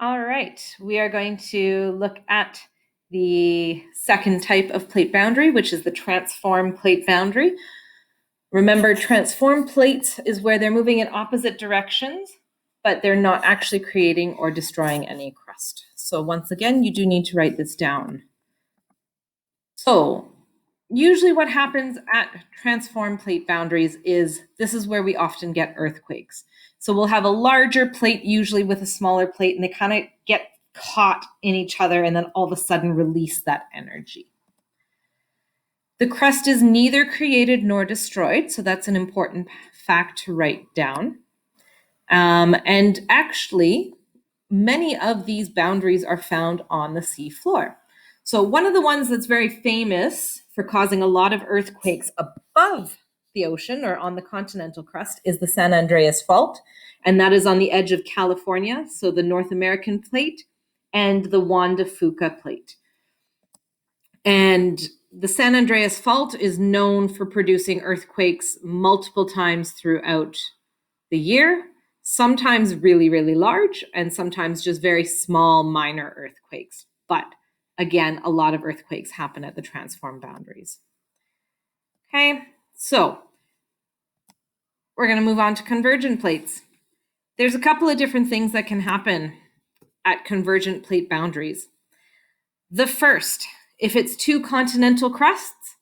All right, we are going to look at the second type of plate boundary, which is the transform plate boundary. Remember, transform plates is where they're moving in opposite directions, but they're not actually creating or destroying any crust. So once again, you do need to write this down. So usually what happens at transform plate boundaries is this is where we often get earthquakes. So we'll have a larger plate usually with a smaller plate, and they kind of get caught in each other and then all of a sudden release that energy. The crust is neither created nor destroyed, so that's an important fact to write down. And actually, many of these boundaries are found on the sea floor. So one of the ones that's very famous for causing a lot of earthquakes above the ocean or on the continental crust is the San Andreas Fault, and that is on the edge of California, so the North American plate and the Juan de Fuca plate. And the San Andreas Fault is known for producing earthquakes multiple times throughout the year, sometimes really, really large, and sometimes just very small, minor earthquakes. But again, a lot of earthquakes happen at the transform boundaries. Okay, so we're going to move on to convergent plates. There's a couple of different things that can happen at convergent plate boundaries. The first, if it's two continental crusts,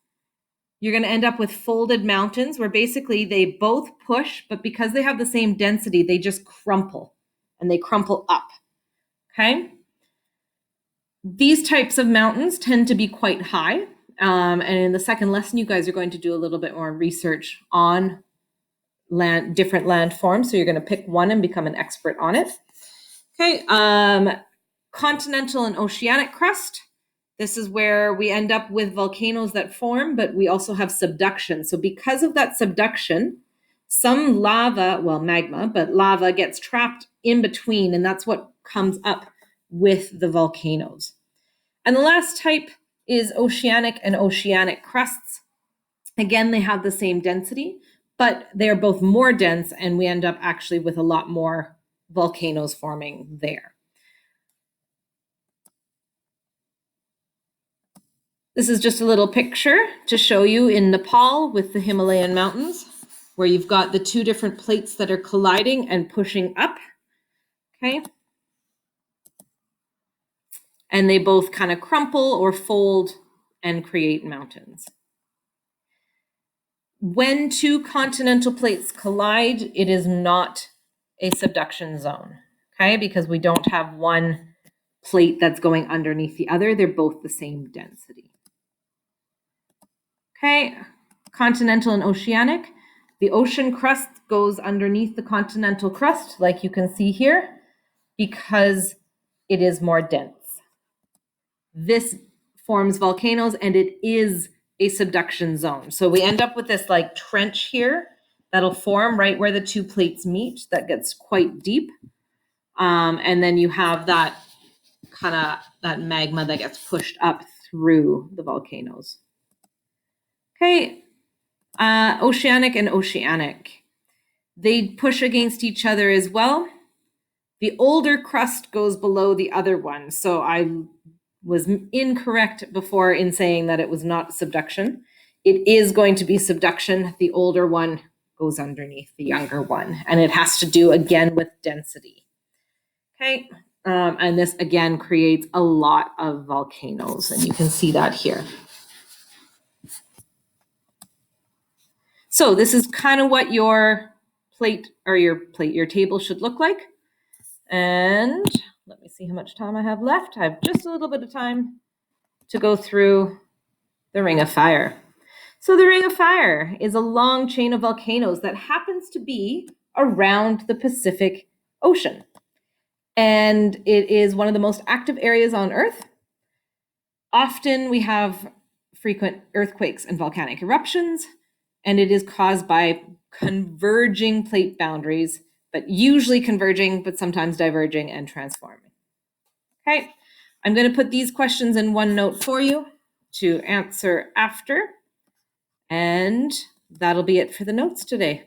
you're going to end up with folded mountains where basically they both push, but because they have the same density, they just crumple and they crumple up. Okay? These types of mountains tend to be quite high. And in the second lesson, you guys are going to do a little bit more research on different landforms. So you're going to pick one and become an expert on it. Okay. Continental and oceanic crust. This is where we end up with volcanoes that form, but we also have subduction. So because of that subduction, some lava, well, magma, but lava gets trapped in between, and that's what comes up with the volcanoes. And the last type is oceanic and oceanic crusts. Again, they have the same density, but they're both more dense, and we end up actually with a lot more volcanoes forming there. This is just a little picture to show you in Nepal with the Himalayan mountains, where you've got the two different plates that are colliding and pushing up. Okay. And they both kind of crumple or fold and create mountains. When two continental plates collide, it is not a subduction zone, okay? Because we don't have one plate that's going underneath the other. They're both the same density. Okay, continental and oceanic. The ocean crust goes underneath the continental crust, like you can see here, because it is more dense. This forms volcanoes, and it is a subduction zone. So we end up with this like trench here that'll form right where the two plates meet that gets quite deep. And then you have that kind of that magma that gets pushed up through the volcanoes. Okay, oceanic and oceanic. They push against each other as well. The older crust goes below the other one. So I was incorrect before in saying that it was not subduction. It is going to be subduction. The older one goes underneath the younger one, and it has to do again with density. Okay, and this again creates a lot of volcanoes, and you can see that here. So this is kind of what your plate or your table should look like. And let me see how much time I have left. I have just a little bit of time to go through the Ring of Fire. So the Ring of Fire is a long chain of volcanoes that happens to be around the Pacific Ocean. And it is one of the most active areas on Earth. Often we have frequent earthquakes and volcanic eruptions, and it is caused by converging plate boundaries, but usually converging, but sometimes diverging and transforming. Okay, I'm going to put these questions in OneNote for you to answer after, and that'll be it for the notes today.